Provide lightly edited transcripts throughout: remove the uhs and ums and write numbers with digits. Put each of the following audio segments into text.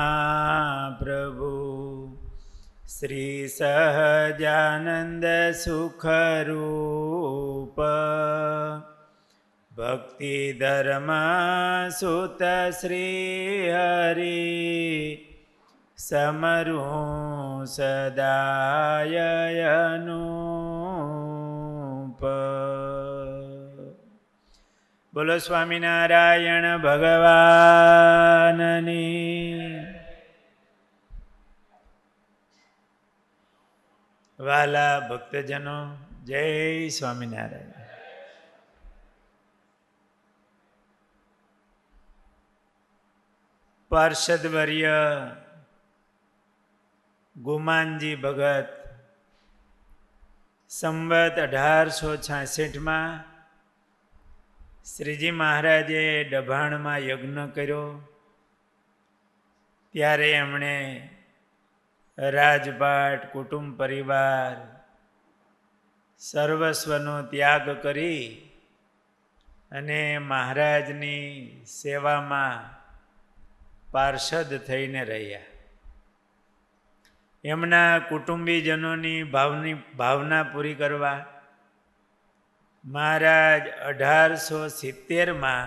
મહાપ્રભુ શ્રી સહજાનંદ સુખરૂપ ભક્તિ ધર્મ સુત શ્રી હરિ સમરું સદાય અનુપ. બોલો સ્વામિનારાયણ ભગવાનની. વાલા ભક્તજનો, જય સ્વામિનારાયણ. પાર્ષદવર્ય ગુમાનજી ભગત સંવત 1866 શ્રીજી મહારાજે ડભાણમાં યજ્ઞ કર્યો. ત્યારે એમણે રાજપાટ, કુટુંબ પરિવાર સર્વસ્વનો ત્યાગ કરી અને મહારાજની સેવામાં પાર્ષદ થઈને રહ્યા. એમના કુટુંબીજનોની ભાવના પૂરી કરવા મહારાજ 1870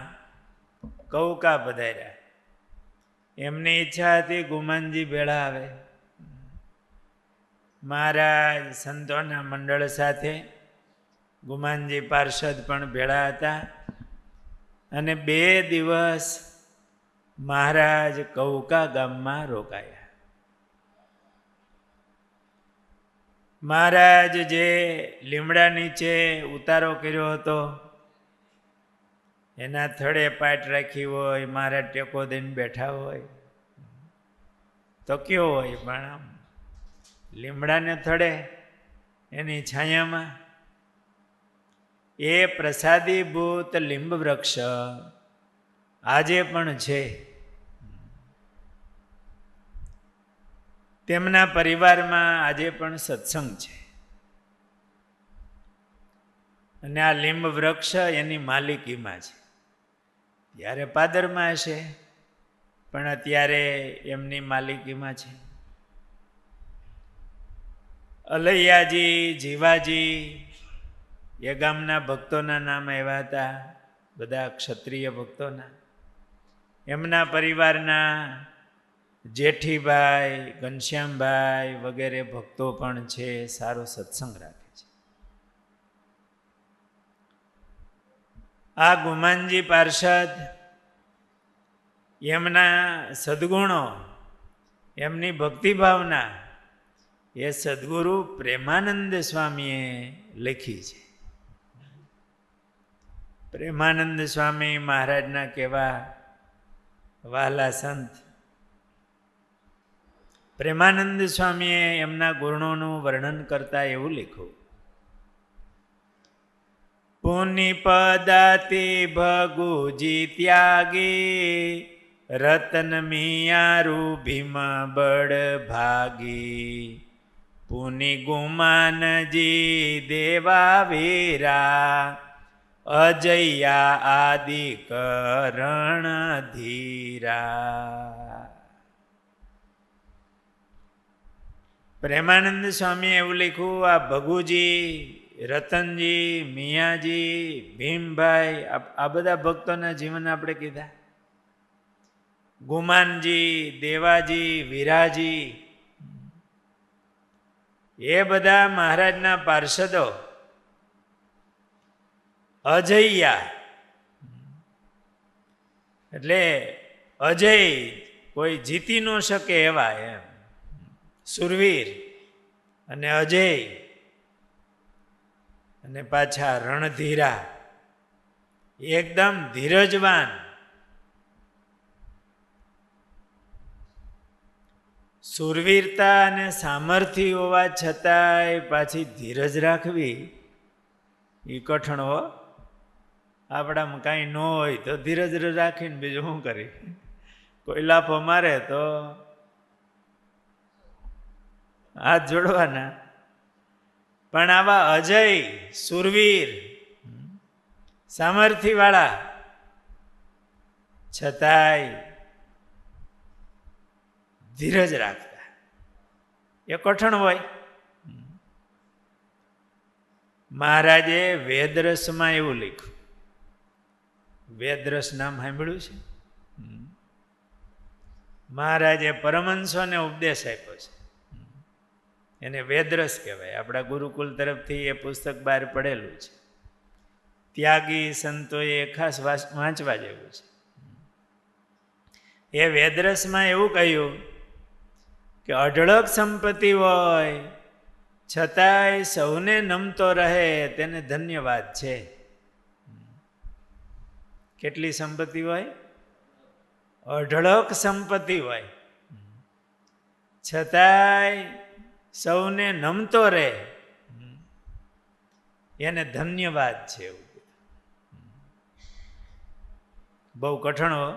કૌકા પધાર્યા. એમની ઈચ્છા હતી ગુમાનજી ભેળા આવે. મહારાજ સંતોના મંડળ સાથે ગુમાનજી પાર્ષદ પણ ભેળા હતા અને 2 દિવસ મહારાજ કૌકા ગામમાં રોકાયા. મહારાજ જે લીમડા નીચે ઉતારો કર્યો હતો એના થડે પાટ રાખી હોય, મહારાજ ટેકો દઈને બેઠા હોય તો કયો હોય, પણ આમ લીમડાને થડે એની છાયામાં એ પ્રસાદીભૂત લીંબ વૃક્ષ આજે પણ છે. તેમના પરિવારમાં આજે પણ સત્સંગ છે અને આ લીંબ વૃક્ષ એની માલિકીમાં છે. ત્યારે પાદરમાં હશે પણ અત્યારે એમની માલિકીમાં છે. અલૈયાજી, જીવાજી એ ગામના ભક્તોના નામ એવા હતા, બધા ક્ષત્રિય ભક્તોના. એમના પરિવારના જેઠીભાઈ, ઘનશ્યામભાઈ વગેરે ભક્તો પણ છે, સારો સત્સંગ રાખે છે. આ ગુમાનજી પાર્ષદ એમના સદ્ગુણો, એમની ભક્તિ ભાવના એ સદ્ગુરુ પ્રેમાનંદ સ્વામીએ લખી છે. પ્રેમાનંદ સ્વામી મહારાજના કેવા વહાલા સંત. પ્રેમાનંદ સ્વામીએ એમના ગુણોનું વર્ણન કરતા એવું લખ્યું: પુનિ પદાતિ ભગુજી ત્યાગી, રતન મિયારું ભીમ બળ ભાગી. પુનિ ગુમાનજી દેવા વીરા, અજૈયા આદિ કરણ ધીરા. પ્રેમાનંદ સ્વામીએ એવું લખ્યું, આ ભગુજી, રતનજી, મિયાજી, ભીમભાઈ, આ બધા ભક્તોના જીવન આપણે કીધા. ગુમાનજી, દેવાજી, વીરાજી એ બધા મહારાજના પાર્ષદો. અજૈયા એટલે અજય, કોઈ જીતી ન શકે એવા, એમ સુરવીર અને અજય અને પાછા રણધીરા, એકદમ ધીરજવાન. સુરવીરતા અને સામર્થ્ય હોવા છતાંય પાછી ધીરજ રાખવી એ કઠણ હો. આપણામાં કાંઈ ન હોય તો ધીરજ રાખીને બીજું શું કરી, કોઈ લાફો મારે તો હાથ જોડવાના. પણ આવા અજય, સુરવીર, સામર્થ્યવાળા છતાંય ધીરજ રાખતા. એ કઠણ હોય. મહારાજે વેદરસમાં એવું લખ્યું. વેદરસ નામ સાંભળ્યું છે? મહારાજે પરમહંસોને ઉપદેશ આપ્યો છે. એને વેદરસ કહેવાય. આપણા ગુરુકુલ તરફથી એ પુસ્તક બહાર પડેલું છે. ત્યાગી સંતોએ ખાસ વાંચવા જેવું છે. એ વેદરસમાં એવું કહ્યું કે અઢળક સંપત્તિ હોય છતાંય સૌને નમતો રહે તેને ધન્યવાદ છે. કેટલી સંપત્તિ હોય? અઢળક સંપત્તિ હોય છતાંય સૌને નમતો રહે એને ધન્યવાદ છે. એવું બહુ કઠણ હો.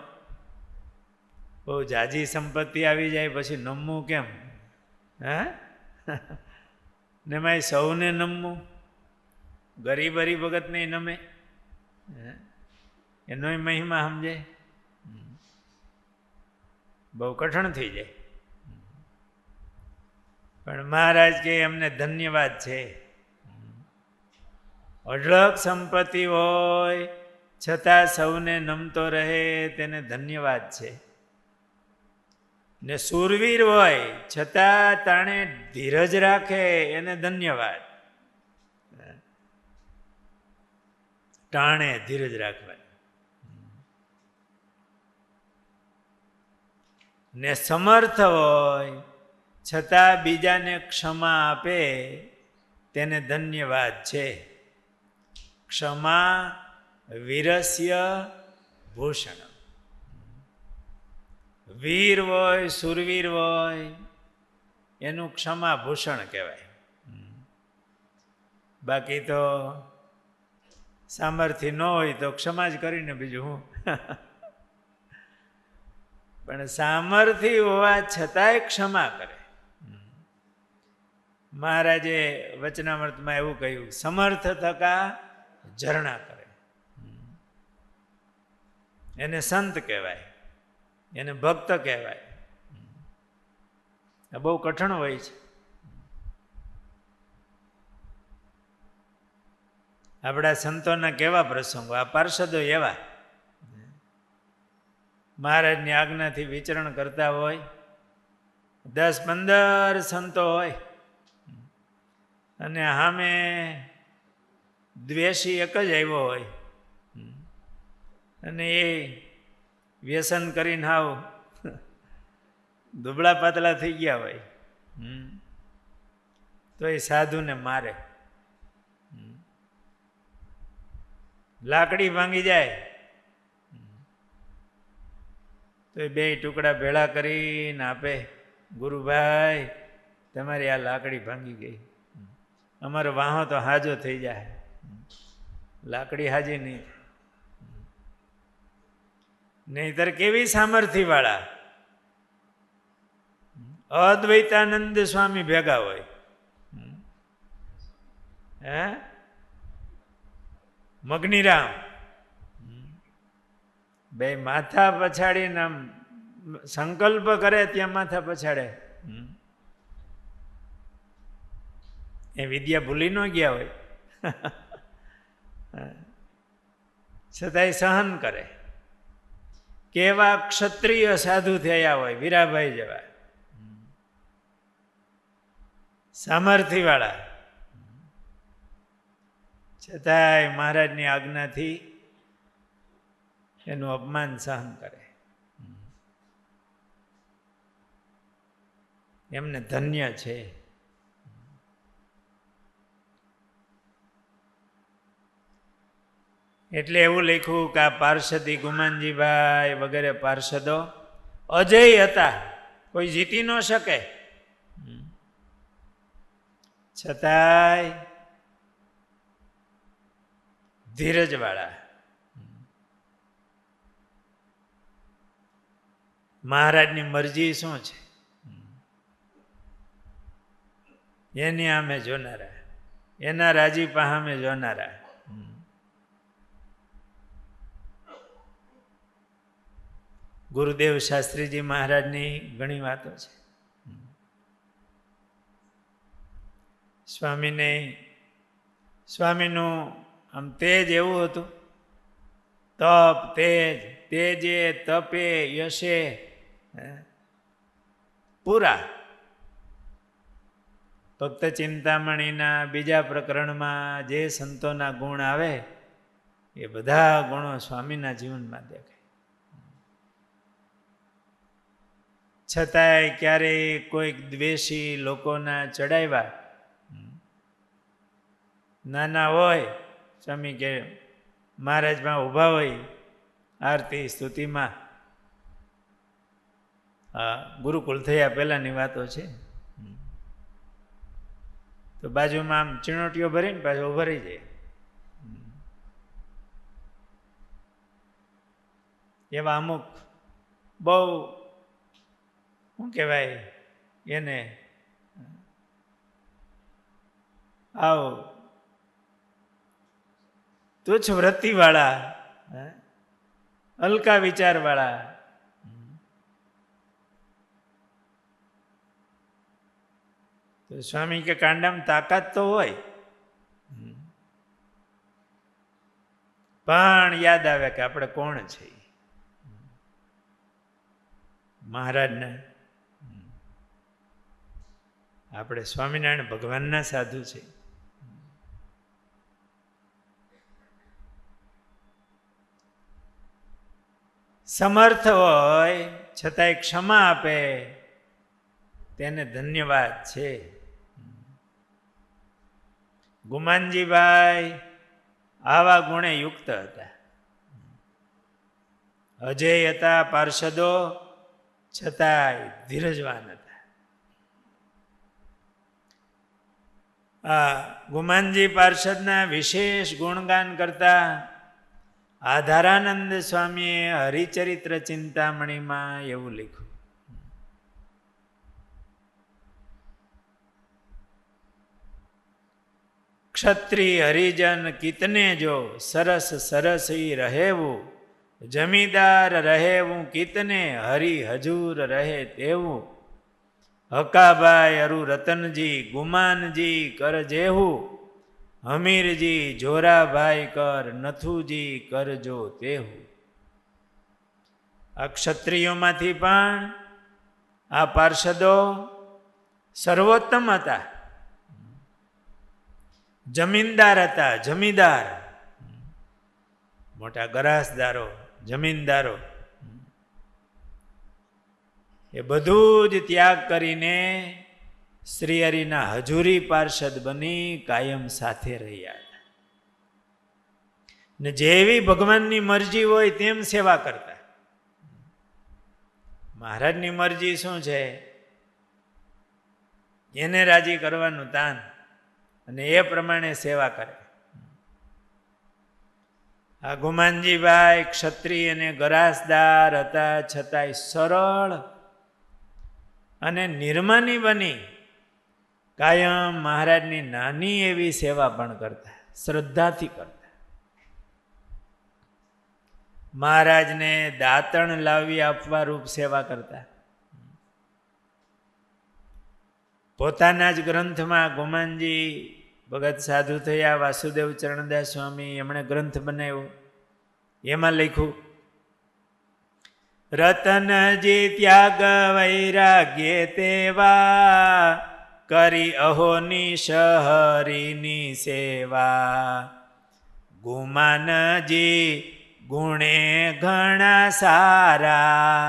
બહુ જાજી સંપત્તિ આવી જાય પછી નમવું કેમ? હે ને માય સૌને નમવું? ગરીબ હરિભગત નહીં નમે? એનોય મહિમા સમજે? બહુ કઠણ થઈ જાય. પણ મહારાજ કે એમને ધન્યવાદ છે. અઢળક સંપત્તિ હોય છતાં સૌને નમતો રહે તેને ધન્યવાદ છે. ને શૂરવીર હોય છતાં તાણે ધીરજ રાખે એને ધન્યવાદ. ટાણે ધીરજ રાખવાની. ને સમર્થ હોય છતાં બીજાને ક્ષમા આપે તેને ધન્યવાદ છે. ક્ષમા વીરસ્ય ભૂષણ. વીર હોય શૂરવીર હોય એનું ક્ષમા ભૂષણ કહેવાય. બાકી તો સામર્થ્ય ન હોય તો ક્ષમા જ કરીને બીજું હું. પણ સામર્થ્ય હોવા છતાંય ક્ષમા કરે. મહારાજે વચનામૃતમાં એવું કહ્યું, સમર્થ થકા ઝરણા કરે. એને સંત કહેવાય, એને ભક્ત કહેવાય. આ બહુ કઠણ હોય છે. આપણા સંતોના કેવા પ્રસંગો, આ પાર્ષદો એવા મહારાજની આજ્ઞાથી વિચરણ કરતા હોય. 10-15 સંતો હોય અને સામે દ્વેષી એક જ આવ્યો હોય અને એ વ્યસન કરીને હાવ દુબળા પાતળા થઈ ગયા હોય તો એ સાધુને મારે. લાકડી ભાંગી જાય તો એ 2 ટુકડા ભેળા કરીને આપે, ગુરુભાઈ તમારી આ લાકડી ભાંગી ગઈ, અમારો વાહો તો હાજો થઈ જાય. લાકડી હાજી નહીં. નહીતર કેવી સામર્થ્ય વાળા અદ્વૈતાનંદ સ્વામી ભેગા હોય. હે મગનીરામ 2 માથા પછાડીને આમ સંકલ્પ કરે ત્યાં માથા પછાડે. એ વિદ્યા ભૂલી ન ગયા હોય છતાંય સહન કરે. કેવા ક્ષત્રિય સાધુ થયા હોય, વીરાભાઈ જેવા સામર્થ્ય વાળા, છતાંય મહારાજની આજ્ઞાથી એનું અપમાન સહન કરે. એમને ધન્ય છે. એટલે એવું લખ્યું કે આ પાર્ષદી ગુમાનજીભાઈ વગેરે પાર્ષદો અજય હતા, કોઈ જીતી ન શકે, છતાંય ધીરજવાળા. મહારાજની મરજી શું છે એની આમે જોનારા, એના રાજીપા સામે જોનારા. ગુરુદેવ શાસ્ત્રીજી મહારાજની ઘણી વાતો છે. સ્વામીનું આમ તેજ એવું હતું, તપ તેજે તપે યશે પૂરા. ભક્ત ચિંતામણીના બીજા પ્રકરણમાં જે સંતોના ગુણ આવે એ બધા ગુણો સ્વામીના જીવનમાં દેખાય. છતાંય ક્યારેય કોઈક દ્વેષી લોકોના ચડાવ્યા નાના હોય, સ્વામી કે મહારાજમાં ઊભા હોય આરતી સ્તુતિમાં, ગુરુકુળ થયા પહેલાની વાતો છે, તો બાજુમાં આમ ચીણોટીઓ ભરીને પાછો ઉભા રહી જાય. એવા અમુક બહુ શું કહેવાય એને, આવ તુચ્છ વૃત્તિવાળા, હલકા વિચારવાળા, તો સ્વામી કે કાંડામાં તાકાત તો હોય, પણ યાદ આવે કે આપણે કોણ છે. મહારાજને આપણે સ્વામિનારાયણ ભગવાનના સાધુ છે. સમર્થ હોય છતાંય ક્ષમા આપે તેને ધન્યવાદ છે. ગુમાનજીભાઈ આવા ગુણે યુક્ત હતા. અજય હતા, પાર્ષદો છતાંય ધીરજવાન હતા. આ ગુમાનજી પાર્ષદના વિશેષ ગુણગાન કરતા આધારાનંદ સ્વામીએ હરિચરિત્ર ચિંતામણીમાં એવું લખ્યું, ક્ષત્રિય હરિજન કિતને જો સરસ સરસ ઈ રહેવું, જમીદાર રહેવું કિતને હરિ હજૂર રહે તેવું, હકાભાઈ અરુ રતનજી ગુમાનજી કર જેવું, હમીરજી જોરાભાઈ કર નથુજી કરજો તેવું. આ ક્ષત્રિયોમાંથી પણ આ પાર્ષદો સર્વોત્તમ હતા, જમીનદાર હતા. જમીદાર મોટા ગરાસદારો, જમીનદારો, એ બધું જ ત્યાગ કરીને શ્રી હરિના હજુરી પાર્ષદ બની કાયમ સાથે રહ્યા હતા. ને જેવી ભગવાનની મરજી હોય તેમ સેવા કરતા. મહારાજની મરજી શું છે એને રાજી કરવાનું તાન, અને એ પ્રમાણે સેવા કરે. આ ગુમાનજીભાઈ ક્ષત્રિય અને ગરાસદાર હતા, છતાંય સરળ અને નિર્માની બની કાયમ મહારાજની નાની એવી સેવા પણ કરતા, શ્રદ્ધાથી કરતા. મહારાજને દાતણ લાવી આપવા રૂપ સેવા કરતા. પોતાના જ ગ્રંથમાં ગુમાનજી ભગત સાધુ થયા, વાસુદેવ ચરણદાસ સ્વામી એમણે ગ્રંથ બનાવ્યો, એમાં લખ્યું, રતનજી ત્યાગ વૈરાગ્ય તેવા, કરી અહોની શહરીની સેવા, ગુમાનજી ગુણે ઘણા સારા,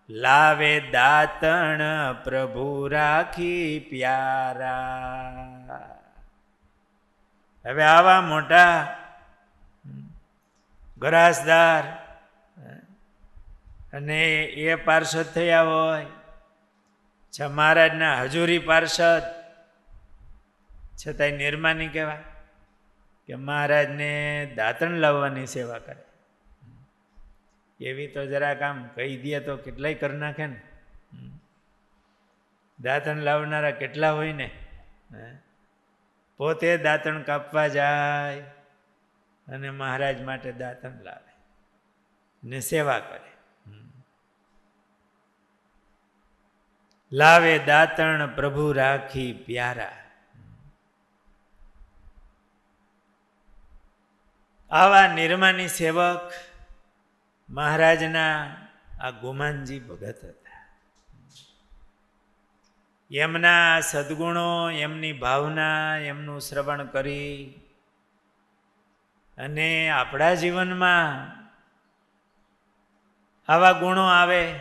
લાવે દાતણ પ્રભુ રાખી પ્યારા. હવે આવા મોટા ગરાસદાર અને એ પાર્ષદ થયા હોય, મહારાજના હજુરી પાર્ષદ, છતાંય નિર્માની કહેવાય કે મહારાજને દાતણ લાવવાની સેવા કરે. એવી તો જરાક આમ કહી દે તો કેટલાય કરી નાખે ને. દાંતણ લાવનારા કેટલા હોય ને, પોતે દાંતણ કાપવા જાય અને મહારાજ માટે દાંતણ લાવે ને સેવા કરે. લાવે દાતણ પ્રભુ રાખી પ્યારા. આવા નિર્માની સેવક મહારાજના આ ગુમાનજી ભગત હતા. એમના સદગુણો, એમની ભાવના, એમનું શ્રવણ કરી અને આપણા જીવનમાં આવા ગુણો આવે,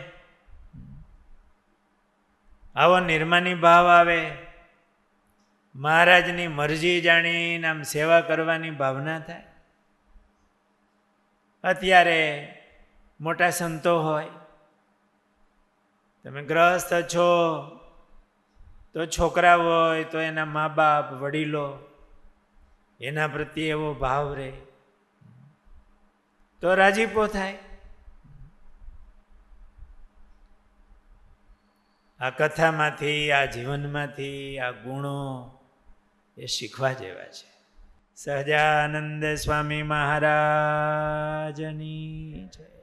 આવો નિર્માની ભાવ આવે, મહારાજની મરજી જાણીને આમ સેવા કરવાની ભાવના થાય. અત્યારે મોટા સંતો હોય, તમે ગ્રસ્ત છો તો છોકરા હોય તો એના મા બાપ વડીલો એના પ્રત્યે એવો ભાવ રહે તો રાજીપો થાય. આ કથામાંથી, આ જીવનમાંથી આ ગુણો એ શીખવા જેવા છે. સહજાનંદ સ્વામી મહારાજની જય.